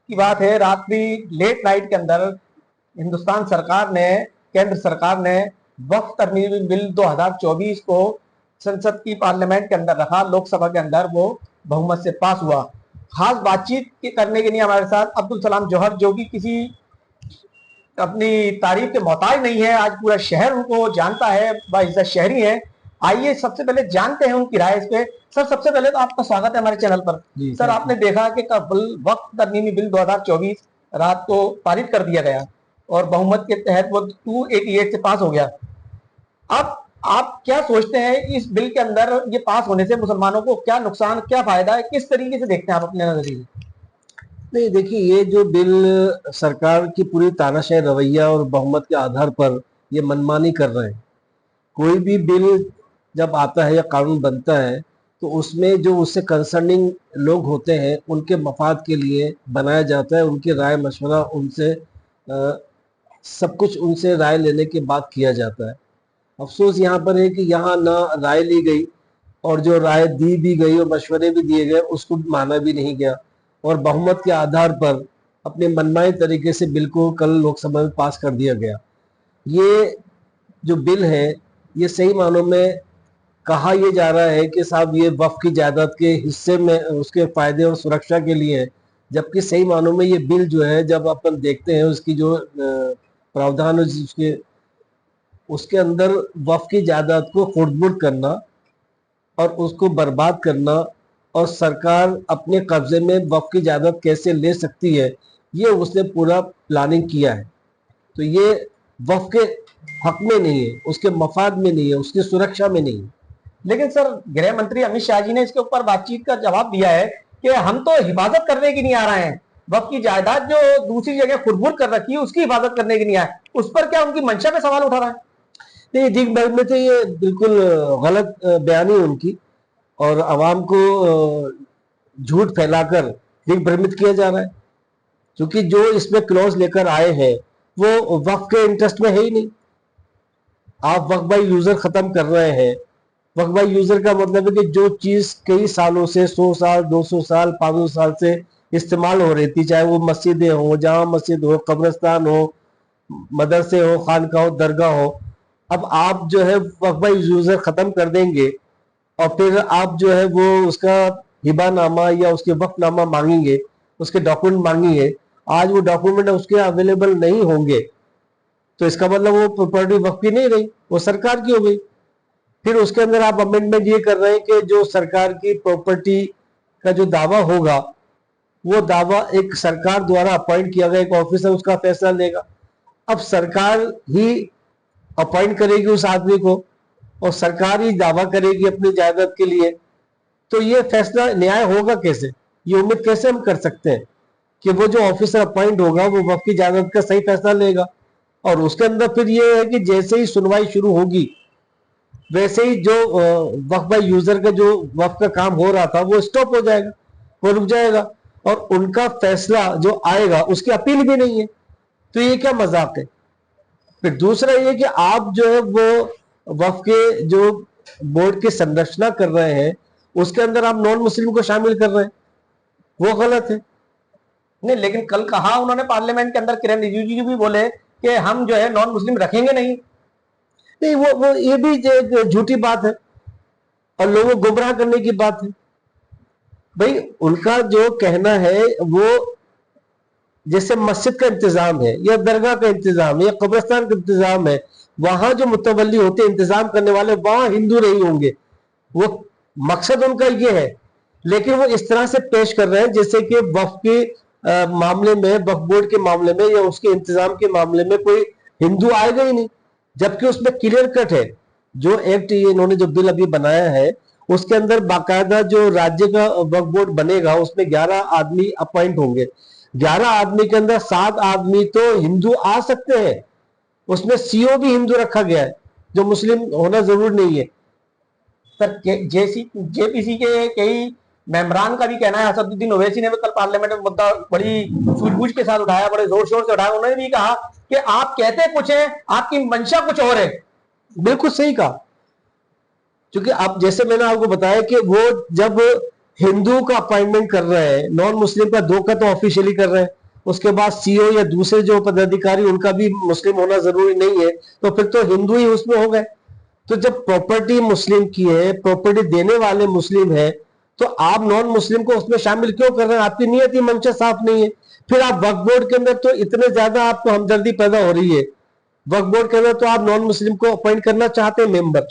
की बात है, रात्रि लेट नाइट के अंदर हिंदुस्तान सरकार ने, केंद्र सरकार ने वक्फ तरमीमी बिल 2024 को संसद की पार्लियामेंट के अंदर रखा, लोकसभा के अंदर वो बहुमत से पास हुआ। खास बातचीत करने के लिए हमारे साथ अब्दुल सलाम जौहर, जो कि किसी अपनी तारीफ के मोहताज नहीं है, आज पूरा शहर उनको जानता है, बाइज्जत शहरी है। आइए सबसे पहले जानते हैं उनकी राय इस पे। सर, सबसे पहले तो आपका स्वागत है हमारे चैनल पर। सर, आपने देखा कि वक्त तरमीमी बिल 2024 रात को पारित कर दिया गया और बहुमत के तहत वो 288 से पास हो गया। अब आप क्या सोचते हैं इस बिल के अंदर ये पास होने से मुसलमानों को क्या नुकसान, क्या फायदा है, किस तरीके से देखते हैं आप अपने नजरिए? नहीं, देखिए, ये जो बिल सरकार की पूरी तानाशाही रवैया और बहुमत के आधार पर ये मनमानी कर रहे हैं। कोई भी बिल जब आता है या कानून बनता है तो उसमें जो उससे कंसर्निंग लोग होते हैं उनके मफाद के लिए बनाया जाता है। उनकी राय मशवरा उनसे सब कुछ उनसे राय लेने के बाद किया जाता है। अफसोस यहाँ पर है कि यहाँ ना राय ली गई और जो राय दी भी गई और मशवरे भी दिए गए उसको माना भी नहीं गया और बहुमत के आधार पर अपने मनमाने तरीके से बिल को कल लोकसभा में पास कर दिया गया। ये जो बिल है ये सही मानों में कहा यह जा रहा है कि साहब ये वक्फ की जायदाद के हिस्से में उसके फायदे और सुरक्षा के लिए है, जबकि सही मानों में ये बिल जो है जब अपन देखते हैं उसकी जो प्रावधान है उसके अंदर वक्फ की जायदाद को खुर्द-बुर्द करना और उसको बर्बाद करना और सरकार अपने कब्जे में वक्फ की जायदाद कैसे ले सकती है ये उसने पूरा प्लानिंग किया है। तो ये वक्फ के हक में नहीं है, उसके मफाद में नहीं है, उसकी सुरक्षा में नहीं है। लेकिन सर, गृह मंत्री अमित शाह जी ने इसके ऊपर बातचीत का जवाब दिया है कि हम तो हिफाजत करने की नहीं आ रहे हैं, वक्फ की जायदाद जो दूसरी जगह खुरबुर कर रखी है उसकी हिफाजत करने की नहीं आए। उस पर क्या उनकी मंशा पे सवाल उठा रहा है? नहीं, दिख भर में तो ये बिल्कुल गलत बयानी है उनकी और आवाम को झूठ फैलाकर दिख भ्रमित किया जा रहा है, क्योंकि जो इसमें क्लॉज लेकर आए हैं वो वक्फ के इंटरेस्ट में है ही नहीं। आप वक्फ बाय यूजर खत्म कर रहे हैं। वक्फ बाय यूजर का मतलब है कि जो चीज कई सालों से 100 साल 200 साल 500 साल से इस्तेमाल हो रही थी, चाहे वो मस्जिदें हो, जामा मस्जिद हो, कब्रिस्तान हो, मदरसे हो, खानका हो, दरगाह हो, अब आप जो है वक्फ बाय यूजर खत्म कर देंगे और फिर आप जो है वो उसका हिबानामा या उसके वक्फनामा मांगेंगे, उसके डॉक्यूमेंट मांगेंगे। आज वो डॉक्यूमेंट उसके अवेलेबल नहीं होंगे तो इसका मतलब वो प्रॉपर्टी वक्फ की नहीं रही, वो सरकार की हो गई। फिर उसके अंदर आप अमेंडमेंट ये कर रहे हैं कि जो सरकार की प्रॉपर्टी का जो दावा होगा वो दावा एक सरकार द्वारा अपॉइंट किया गया एक ऑफिसर उसका फैसला लेगा। अब सरकार ही अपॉइंट करेगी उस आदमी को और सरकार ही दावा करेगी अपनी जायदाद के लिए, तो ये फैसला न्याय होगा कैसे? ये उम्मीद कैसे हम कर सकते हैं कि वो जो ऑफिसर अपॉइंट होगा वो वक्फ की जायदाद का सही फैसला लेगा? और उसके अंदर फिर ये है कि जैसे ही सुनवाई शुरू होगी वैसे ही जो वक्फ बाय यूजर का जो वक्फ का काम हो रहा था वो स्टॉप हो जाएगा, वो रुक जाएगा और उनका फैसला जो आएगा उसकी अपील भी नहीं है। तो ये क्या मजाक है? फिर दूसरा ये कि आप जो है वो वक्फ के जो बोर्ड की संरचना कर रहे हैं उसके अंदर आप नॉन मुस्लिम को शामिल कर रहे हैं, वो गलत है। नहीं, लेकिन कल कहा उन्होंने पार्लियामेंट के अंदर, किरण रिजिजू जी भी बोले कि हम जो है नॉन मुस्लिम रखेंगे नहीं। नहीं, वो ये भी झूठी बात है और लोगों को गुमराह करने की बात है। भाई उनका जो कहना है वो जैसे मस्जिद का इंतजाम है या दरगाह का इंतजाम है या कब्रिस्तान का इंतजाम है, वहां जो मुतवल्ली होते हैं इंतजाम करने वाले वहां हिंदू नहीं होंगे, वो मकसद उनका ये है। लेकिन वो इस तरह से पेश कर रहे हैं जैसे कि वक्फ के मामले में, वक्फ बोर्ड के मामले में या उसके इंतजाम के मामले में कोई हिंदू आएगा ही नहीं, जबकि उसमें क्लियर कट है। जो एक्ट इन्होंने जो बिल अभी बनाया है उसके अंदर बाकायदा जो राज्य का वक्फ बोर्ड बनेगा उसमें 11 आदमी अपॉइंट होंगे। 11 आदमी के अंदर 7 आदमी तो हिंदू आ सकते हैं, उसमें सीओ भी हिंदू रखा गया है, जो मुस्लिम होना जरूर नहीं है। सर, जेपीसी के कई मेंबरान का भी कहना है, असदुद्दीन ओवैसी ने भी कल पार्लियामेंट में मुद्दा बड़ी सूझबूझ के साथ उठाया, बड़े जोर शोर से उठाया। उन्होंने भी कहा कि आप कहते कुछ है, आपकी मंशा कुछ और है। बिल्कुल सही कहा, क्योंकि आप जैसे मैंने आपको बताया कि वो जब हिंदू का अपॉइंटमेंट कर रहे हैं, नॉन मुस्लिम का 2 का तो ऑफिशियली कर रहे हैं, उसके बाद सीओ या दूसरे जो पदाधिकारी उनका भी मुस्लिम होना जरूरी नहीं है, तो फिर तो हिंदू ही उसमें हो गए। तो जब प्रॉपर्टी मुस्लिम की है, प्रॉपर्टी देने वाले मुस्लिम है, तो आप नॉन मुस्लिम को उसमें शामिल क्यों कर रहे हैं? आपकी नियत ही मंशा साफ नहीं है। फिर आप वक्फ बोर्ड के अंदर तो इतने ज्यादा आपको हमदर्दी पैदा हो रही है, वक्फ बोर्ड के अंदर तो आप नॉन मुस्लिम को अपॉइंट करना चाहते हैं मेंबर।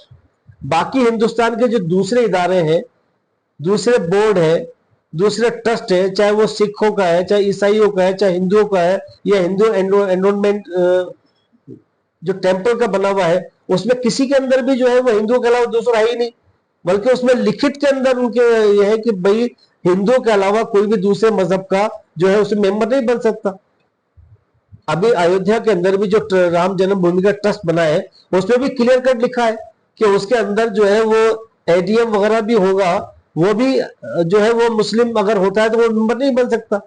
बाकी हिंदुस्तान के जो दूसरे इदारे हैं, दूसरे बोर्ड है, दूसरे ट्रस्ट है, चाहे वो सिखों का है, चाहे ईसाइयों का है, चाहे हिंदुओं का है, या हिंदू एनरोलमेंट जो टेम्पल का बना हुआ है, उसमें किसी के अंदर भी जो है वो हिंदुओं के अलावा दूसरा है ही नहीं। बल्कि उसमें लिखित के अंदर उनके यह है कि भाई हिंदुओं के अलावा कोई भी दूसरे मजहब का जो है उसमें मेंबर नहीं बन सकता। अभी अयोध्या के अंदर भी जो राम जन्मभूमि का ट्रस्ट बना है, उसमें भी क्लियर कट लिखा है कि उसके अंदर जो है वो एडीएम वगैरह भी होगा, वो भी जो है वो मुस्लिम अगर होता है तो वो मेंबर नहीं बन सकता।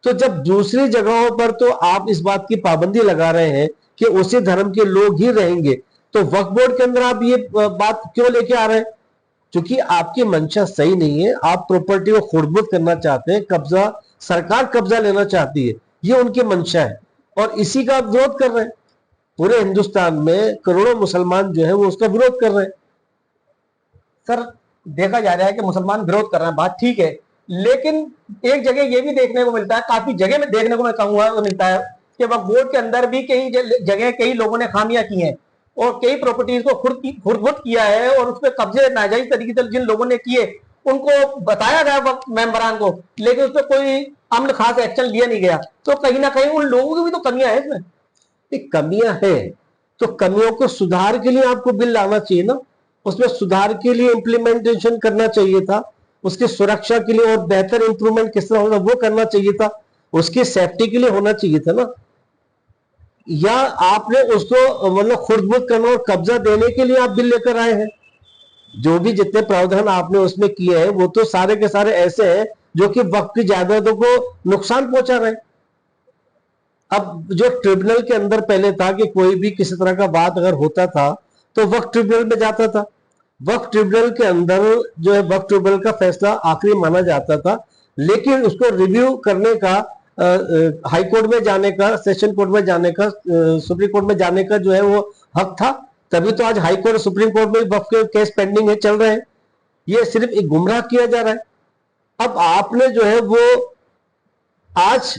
तो जब दूसरी जगहों पर तो आप इस बात की पाबंदी लगा रहे हैं कि उसी धर्म के लोग ही रहेंगे, तो वक्फ बोर्ड के अंदर आप ये बात क्यों लेके आ रहे हैं? क्योंकि आपकी मंशा सही नहीं है। आप प्रॉपर्टी को खुर्द करना चाहते हैं, कब्जा, सरकार कब्जा लेना चाहती है, ये उनकी मंशा है, और इसी का आप विरोध कर रहे हैं। पूरे हिंदुस्तान में करोड़ों मुसलमान जो है वो उसका विरोध कर रहे हैं। सर, देखा जा रहा है कि मुसलमान विरोध कर रहे हैं, बात ठीक है, लेकिन एक जगह ये भी देखने को मिलता है, काफी जगह में देखने को मैं कहूंगा वो मिलता है कि वक्फ बोर्ड के अंदर भी कई जगह कई लोगों ने खामियां की हैं और कई प्रॉपर्टीज को खुर्द किया है, और उस पर कब्जे नाजायज तरीके से जिन लोगों ने किए उनको बताया गया वक्त मेंबरान को, लेकिन उस पर कोई अमल खास एक्शन लिया नहीं गया। तो कहीं ना कहीं उन लोगों की भी तो कमियां है इसमें। कमियां है तो कमियों को सुधार के लिए आपको बिल लाना चाहिए ना, उसमें सुधार के लिए इंप्लीमेंटेशन करना चाहिए था, उसकी सुरक्षा के लिए और बेहतर इंप्रूवमेंट किस तरह होगा वो करना चाहिए था, उसकी सेफ्टी के लिए होना चाहिए था ना। या आपने उसको मतलब खुर्द करना और कब्जा देने के लिए आप बिल लेकर आए हैं? जो भी जितने प्रावधान आपने उसमें किए हैं वो तो सारे के सारे ऐसे हैं जो कि वक्त की जायदादों को नुकसान पहुंचा रहे हैं। अब जो ट्रिब्यूनल के अंदर पहले था कि कोई भी किसी तरह का बात अगर होता था तो वक्त ट्रिब्यूनल में जाता था, वक्त ट्रिब्यूनल के अंदर जो है वक्त ट्रिब्यूनल का फैसला आखिरी माना जाता था, लेकिन उसको रिव्यू करने का हाई कोर्ट में जाने का, सेशन कोर्ट में जाने का, सुप्रीम कोर्ट में जाने का जो है वो हक था। तभी तो आज हाई कोर्ट, सुप्रीम कोर्ट में वक्फ के केस पेंडिंग है, चल रहे हैं। ये सिर्फ एक गुमराह किया जा रहा है। अब आपने जो है वो आज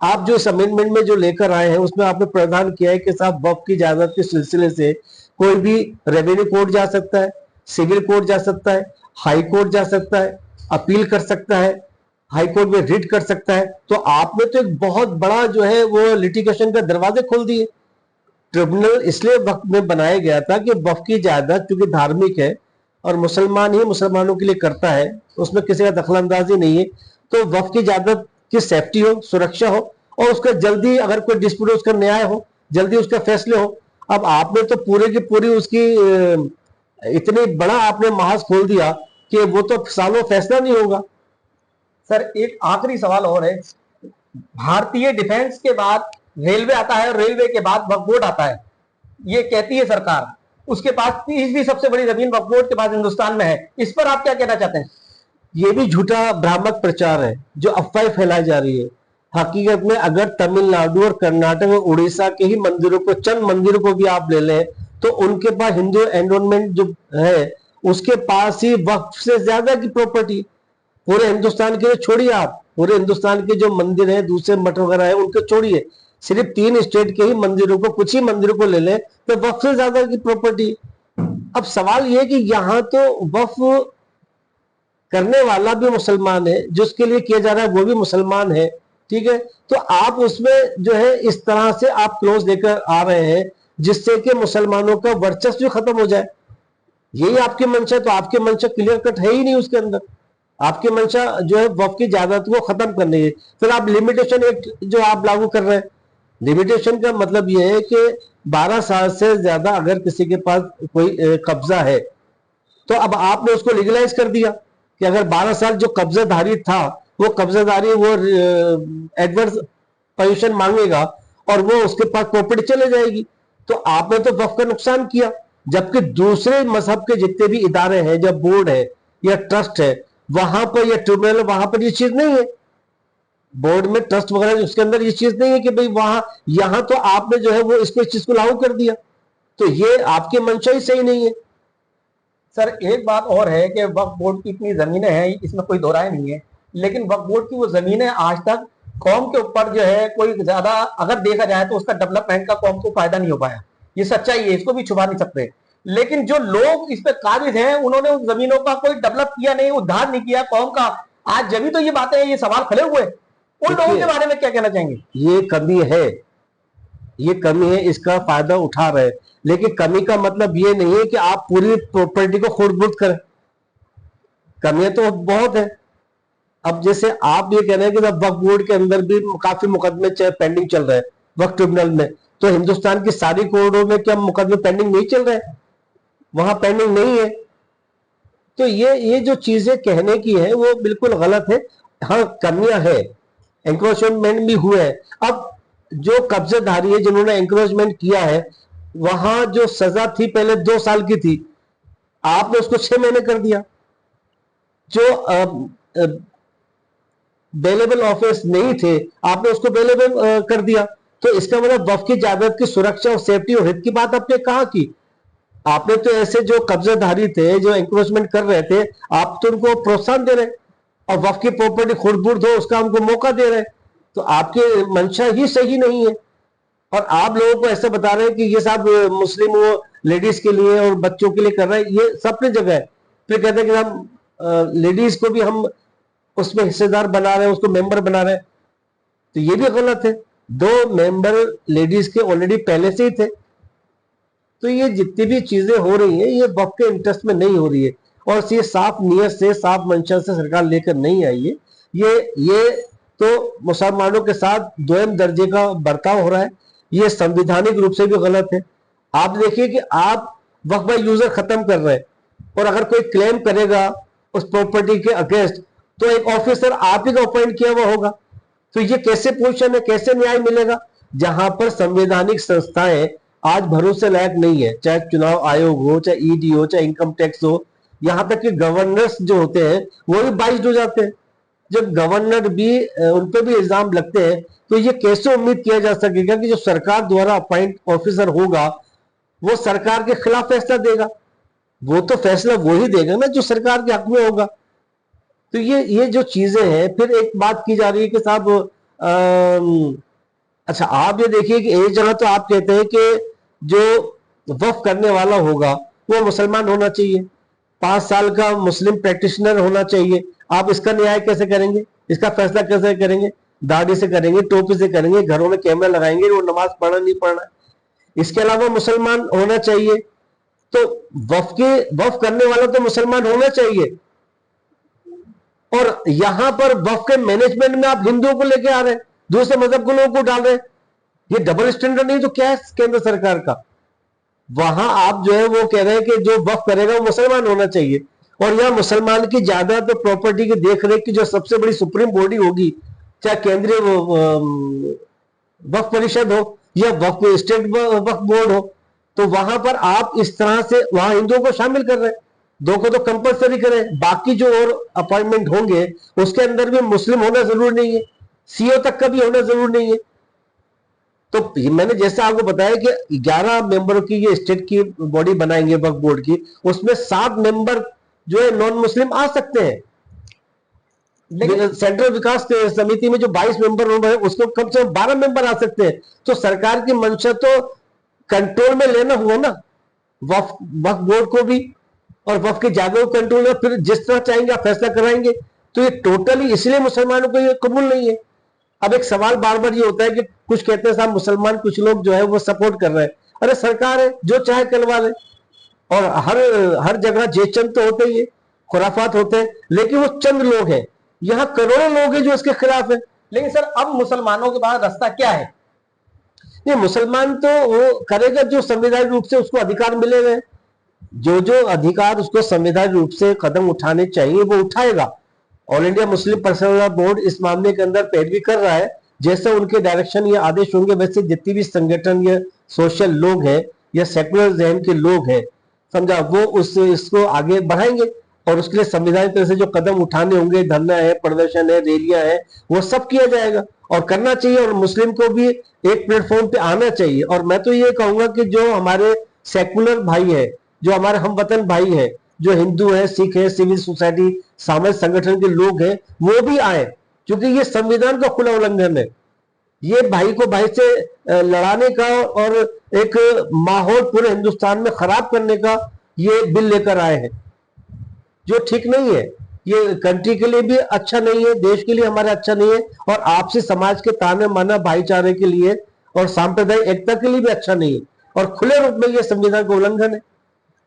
आप जो इस अमेंडमेंट में जो लेकर आए हैं उसमें आपने प्रावधान किया है कि साहब वक्फ की जायदाद के सिलसिले से कोई भी रेवेन्यू कोर्ट जा सकता है, सिविल कोर्ट जा सकता है, हाई कोर्ट जा सकता है, अपील कर सकता है, हाई कोर्ट में रिट कर सकता है। तो आपने तो एक बहुत बड़ा जो है वो लिटिगेशन का दरवाजे खोल दिए। ट्रिब्यूनल इसलिए वक्त में बनाया गया था कि वक्फ की जायदाद चूंकि धार्मिक है और मुसलमान ही मुसलमानों के लिए करता है, उसमें किसी का दखलंदाजी नहीं है, तो वक्फ की जायदाद की सेफ्टी हो, सुरक्षा हो, और उसका जल्दी अगर कोई डिस्प्यूट उसका न्याय हो, जल्दी उसका फैसले हो। अब आपने तो पूरे की पूरी उसकी इतनी बड़ा आपने महाज खोल दिया कि वो तो सालों फैसला नहीं होगा। सर, एक आखिरी सवाल और है। भारतीय डिफेंस के बाद रेलवे आता है और रेलवे के बाद वक्फ बोर्ड आता है, ये कहती है सरकार। उसके पास तीसरी सबसे बड़ी जमीन वक्फ बोर्ड के पास हिंदुस्तान में है। इस पर आप क्या कहना चाहते हैं? ये भी झूठा भ्रामक प्रचार है जो अफवाह फैलाई जा रही है। हकीकत में अगर तमिलनाडु और कर्नाटक और उड़ीसा के ही मंदिरों को, चंद मंदिरों को भी आप ले लें, तो उनके पास हिंदू एनरोलमेंट जो है उसके पास ही वक्फ से ज्यादा की प्रॉपर्टी। पूरे हिंदुस्तान के लिए छोड़िए, आप पूरे हिंदुस्तान के जो मंदिर है, दूसरे मठ वगैरह है, उनको छोड़िए, सिर्फ 3 स्टेट के ही मंदिरों को, कुछ ही मंदिरों को ले लें तो वक्फ से ज्यादा की प्रॉपर्टी। अब सवाल यह कि यहां तो वक्फ करने वाला भी मुसलमान है, जिसके लिए किया जा रहा है वो भी मुसलमान है, ठीक है। तो आप उसमें जो है इस तरह से आप क्लोज लेकर आ रहे हैं जिससे कि मुसलमानों का वर्चस्व खत्म हो जाए। यही आपकी मंशा, तो आपकी मंशा क्लियर कट है ही नहीं उसके अंदर। आपकी मंशा जो है वक्फ की जायदाद को खत्म करनी है। फिर आप लिमिटेशन एक्ट जो आप लागू कर रहे हैं, लिमिटेशन का मतलब यह है कि 12 साल से ज्यादा अगर किसी के पास कोई कब्जा है तो अब आपने उसको लीगलाइज कर दिया कि अगर 12 साल जो कब्जाधारी था वो कब्जाधारी वो एडवर्स पोजीशन मांगेगा और वो उसके पास प्रॉपर्टी चले जाएगी। तो आपने तो वक्फ का नुकसान किया, जबकि दूसरे मजहब के जितने भी इदारे हैं, जब बोर्ड है या ट्रस्ट है, वहां पर या ट्रिब्यूनल, वहां पर ये चीज नहीं है। बोर्ड में ट्रस्ट वगैरह उसके अंदर ये चीज नहीं है कि भाई वहां यहां तो आपने जो है वो इसको इस चीज को लागू कर दिया, तो ये आपकी मंशा ही सही नहीं है। सर एक बात और है कि वक्फ बोर्ड की इतनी जमीनें हैं, इसमें कोई दो राय नहीं है, लेकिन वक्फ बोर्ड की वो जमीनें आज तक कौम के ऊपर जो है कोई ज्यादा अगर देखा जाए तो उसका डेवलपमेंट का कौम को फायदा नहीं हो पाया। ये सच्चाई है, इसको भी छुपा नहीं सकते। लेकिन जो लोग इस पे काबिज हैं उन्होंने उन जमीनों का कोई डेवलप किया नहीं, उद्धार नहीं किया कौम का। आज जब भी तो ये बातें ये सवाल खड़े हुए, उन लोगों के बारे में क्या कहना चाहेंगे? ये कमी है, ये कमी है, इसका फायदा उठा रहे, लेकिन कमी का मतलब ये नहीं है कि आप पूरी प्रॉपर्टी को खुर्द-बुर्द करें। कमियां तो बहुत है। अब जैसे आप ये कह रहे हैं कि वक्फ बोर्ड के अंदर भी काफी मुकदमे पेंडिंग चल रहे हैं वक्फ ट्रिब्यूनल में, तो हिंदुस्तान की सारी कोर्टों में क्या मुकदमे पेंडिंग नहीं चल रहे? वहां पेंडिंग नहीं है। तो ये जो चीजें कहने की है वो बिल्कुल गलत है। हाँ, कमियां है, एंक्रोचमेंट भी हुए हैं। अब जो कब्जेदारी है जिन्होंने एंक्रोचमेंट किया है, वहां जो सजा थी पहले 2 साल की थी, आपने उसको 6 महीने कर दिया। जो बेलेबल ऑफिस नहीं थे, आपने उसको बेलेबल कर दिया। तो इसका मतलब वक्फ की जायदाद की सुरक्षा और सेफ्टी और हित की बात आपने कहा की? आपने तो ऐसे जो कब्जाधारी थे, जो एंक्रोचमेंट कर रहे थे, आप तो उनको प्रोत्साहन दे रहे हैं, और वक्फ की प्रॉपर्टी खुर्द-बुर्द हो उसका हमको मौका दे रहे हैं। तो आपके मंशा ही सही नहीं है। और आप लोगों को ऐसे बता रहे हैं कि ये सब मुस्लिम वो लेडीज के लिए और बच्चों के लिए कर रहे हैं, ये सबने जगह है। फिर कहते हैं कि हम लेडीज को भी हम उसमें हिस्सेदार बना रहे हैं, उसको मेंबर बना रहे हैं, तो ये भी गलत है। 2 मेंबर लेडीज के ऑलरेडी पहले से ही थे। तो ये जितनी भी चीजें हो रही हैं ये वक्फ के इंटरेस्ट में नहीं हो रही है, और ये साफ नियत से साफ मंशा से सरकार लेकर नहीं आई है। ये तो मुसलमानों के साथ दोयम दर्जे का बर्ताव हो रहा है, ये संवैधानिक रूप से भी गलत है। आप देखिए कि आप वक्फ बाय यूजर खत्म कर रहे हैं, और अगर कोई क्लेम करेगा उस प्रॉपर्टी के अगेंस्ट तो एक ऑफिसर आप ही का अपॉइंट किया हुआ होगा। तो ये कैसे पोजीशन है, कैसे न्याय मिलेगा? जहां पर संवैधानिक संस्थाएं आज भरोसे लायक नहीं है, चाहे चुनाव आयोग हो, चाहे ईडी हो, चाहे इनकम टैक्स हो, यहां तक कि गवर्नर्स जो होते हैं वो भी बाइज्ड हो जाते हैं। जब गवर्नर भी उन पर भी इल्जाम लगते हैं, तो ये कैसे उम्मीद किया जा सकेगा कि जो सरकार द्वारा अपॉइंट ऑफिसर होगा वो सरकार के खिलाफ फैसला देगा? वो तो फैसला वो ही देगा ना जो सरकार के हक में होगा। तो ये जो चीजें हैं, फिर एक बात की जा रही है कि साहब अच्छा आप ये देखिए कि एक जगह तो आप कहते हैं कि जो वक्फ करने वाला होगा वो मुसलमान होना चाहिए, 5 साल का मुस्लिम प्रैक्टिशनर होना चाहिए। आप इसका न्याय कैसे करेंगे? इसका फैसला कैसे करेंगे? दाढ़ी से करेंगे, टोपी से करेंगे, घरों में कैमरा लगाएंगे, वो नमाज पढ़ना नहीं पढ़ना? इसके अलावा मुसलमान होना चाहिए, तो वक्फ करने वाला तो मुसलमान होना चाहिए, और यहां पर वक्फ के मैनेजमेंट में आप हिंदुओं को लेके आ रहे हैं, दूसरे मजहब के लोगों को डाल रहे हैं। ये डबल स्टैंडर्ड नहीं तो क्या है केंद्र सरकार का? वहां आप जो है वो कह रहे हैं कि जो वक्फ करेगा वो मुसलमान होना चाहिए, और यहां मुसलमान की जायदाद और प्रॉपर्टी की देखरेख की जो सबसे बड़ी सुप्रीम बॉडी होगी, चाहे केंद्रीय वक्फ परिषद हो या वक्फ स्टेट वक्फ बोर्ड हो, तो वहां पर आप इस तरह से वहां हिंदुओं को शामिल कर रहे हैं। 2 को तो कंपलसरी करें, बाकी जो और अपॉइंटमेंट होंगे उसके अंदर भी मुस्लिम होना जरूरी नहीं है, सीओ तक का भी होना जरूरी नहीं है। तो मैंने जैसे आपको बताया कि 11 मेंबरों की ये स्टेट की बॉडी बनाएंगे वक्फ बोर्ड की, उसमें 7 मेंबर जो है नॉन मुस्लिम आ सकते हैं। लेकिन सेंट्रल विकास समिति में जो 22 मेंबर होंगे उसको कम से कम 12 मेंबर आ सकते हैं। तो सरकार की मंशा तो कंट्रोल में लेना हुआ ना वक्फ बोर्ड को भी, और वक्फ की जायदाद को कंट्रोल में, फिर जिस तरह चाहेंगे आप फैसला कराएंगे। तो ये टोटली इसलिए मुसलमानों को ये कबूल नहीं है। अब एक सवाल बार बार ये होता है कि कुछ कहते हैं साहब मुसलमान, कुछ लोग जो है वो सपोर्ट कर रहे हैं। अरे सरकार है, जो चाहे करवा ले, और हर जगह जेचंद तो होते ही है, खुराफात होते हैं, लेकिन वो चंद लोग हैं, यहाँ करोड़ों लोग हैं जो इसके खिलाफ है। लेकिन सर अब मुसलमानों के पास रास्ता क्या है? ये मुसलमान तो वो करेगा जो संवैधानिक रूप से उसको अधिकार मिले हुए, जो अधिकार उसको संवैधानिक रूप से कदम उठाने चाहिए वो उठाएगा। All India Muslim personal law board इस मामले के अंदर पैरवी कर रहा है, जैसे उनके डायरेक्शन या आदेश होंगे वैसे जितनी भी संगठन या सोशल लोग हैं या सेकुलर जहन के लोग हैं, समझा, वो इसको आगे बढ़ाएंगे। और उसके लिए संविधानिक तरह से जो कदम उठाने होंगे, धरना है, प्रदर्शन है, रैलियां है, वो सब किया जाएगा और करना चाहिए। और मुस्लिम को भी एक प्लेटफॉर्म पे आना चाहिए। और मैं तो ये कहूंगा कि जो हमारे सेकुलर भाई है, जो हमारे हमवतन भाई है, जो हिंदू है, सिख है, सिविल सोसाइटी, सामाजिक संगठन के लोग हैं, वो भी आए, क्योंकि ये संविधान का खुला उल्लंघन है। ये भाई को भाई से लड़ाने का और एक माहौल पूरे हिंदुस्तान में खराब करने का ये बिल लेकर आए हैं, जो ठीक नहीं है। ये कंट्री के लिए भी अच्छा नहीं है, देश के लिए हमारे अच्छा नहीं है, और आपसी समाज के ताने माना भाईचारे के लिए और सांप्रदायिक एकता के लिए भी अच्छा नहीं है, और खुले रूप में ये संविधान का उल्लंघन है।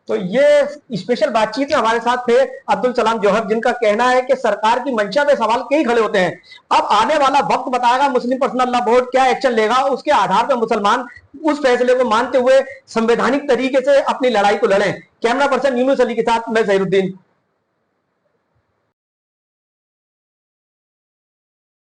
तो ये स्पेशल बातचीत में हमारे साथ थे अब्दुल सलाम जौहर, जिनका कहना है कि सरकार की मंशा पे सवाल कई खड़े होते हैं। अब आने वाला वक्त बताएगा मुस्लिम पर्सनल लॉ बोर्ड क्या एक्शन लेगा, उसके आधार पर मुसलमान उस फैसले को मानते हुए संवैधानिक तरीके से अपनी लड़ाई को लड़ें। कैमरा पर्सन यूनुस अली के साथ मैं जहीरुद्दीन।